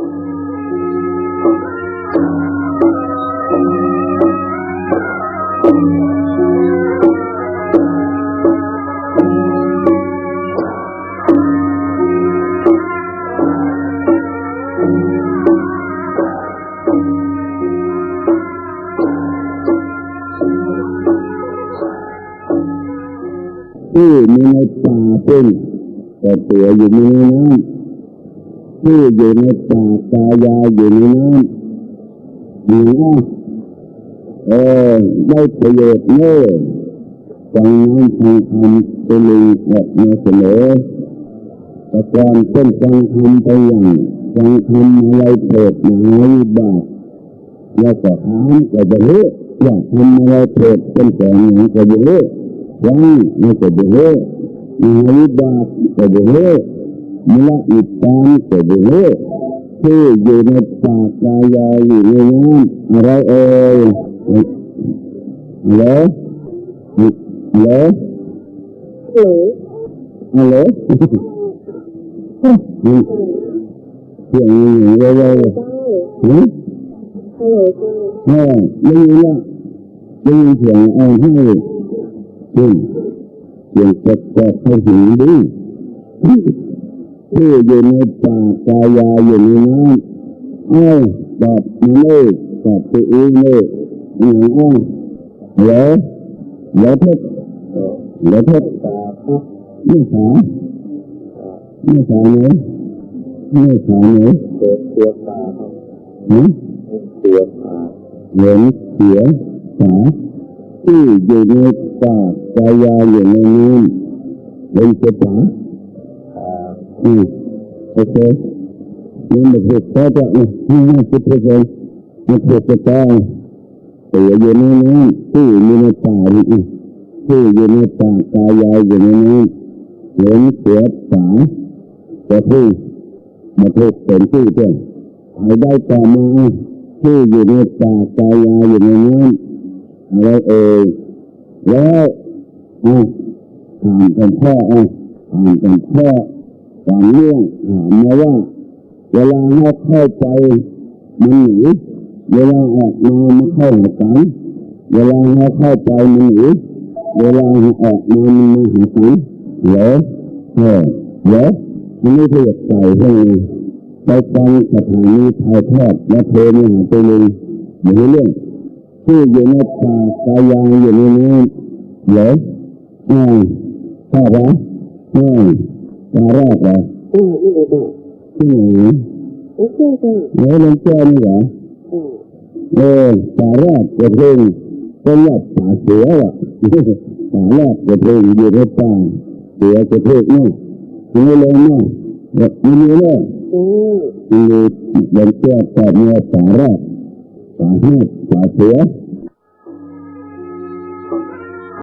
ที่มีในป่าเป็นแต่ตัวอยู่ในน้ำที่อยู่ในป่ากายาอยู่ในน้ำหรือได้ประโยชน์เมื่อฟังน้ำฟังธรรมเป็นลิงออกมาเสนอแต่ก่อนเป็นฟังธรรมไปอย่างฟังธรรมอะไรเถิดหนาวิบากแล้วก็ถามก็จะรู้ว่าทำอะไรเถิดเป็นแสงอย่างก็จะรู้ฟังแล้วก็จะรู้หนาวิบากก็จะรู้มละอิทธานก็จะรู้ที่อยู่ในป่ากายาอยู่ในน้ำอะไรฮัลโหลฮัลโหลฮัลโหลเสียงอย่างเร็วๆฮัลโหลได้ยินละได้ยินเสียงให้เสียงแกะเข้าหูดีที่อยู่ในป่ากายาอยู่ในน้ำตอบมาเลยตอบตัวเองเลยอย่างแล้วเพชรไม่สาไหนเสียตาเสียสาที่อยู่ในป่ากายาอยู่ในน้ำเป็นเสียตาโอเคนี่มันถูกต้องจ้ะนี่คือถูกต้องมันถูกต้องตัวอยู่ในน้ำที่อยู่ในป่าที่อยู่ในป่ากายาอยู่ในน้ำเห็นเสียสาแต่ที่มาถูกเป็นที่เจ้าให้ได้ต่อมาที่อยู่ในป่ากายาอยู่ในน้ำอะไรแล้วถามกันพ่อความเรื่องมาว่าเวลาเราเข้าใจมันหนีเวลาออกมามันเข้าหากันเวลาเราเข้าใจมันหนีเวลาออกมามันมาหากันแล้วมันไม่เทียบใจให้ไปฟังสถานีถ่ายทอดและเพลงหาตัวเองเหมือนเรื่องที่อยู่ในป่ากายาอยู่ในน้ำแล้วข้าระตาแรกเหรอที่ไหนแล้วลงแก้นี่เหรอตาแรกจะเพลงก็หลับตาเสือว่ะตาแรกจะเพลงอยู่ในป่าเสือจะเพลงนี่ไม่เลยนี่ไม่มีเลยมีลงแก้แต่เมื่อตาแรกตาห้าตาเสือ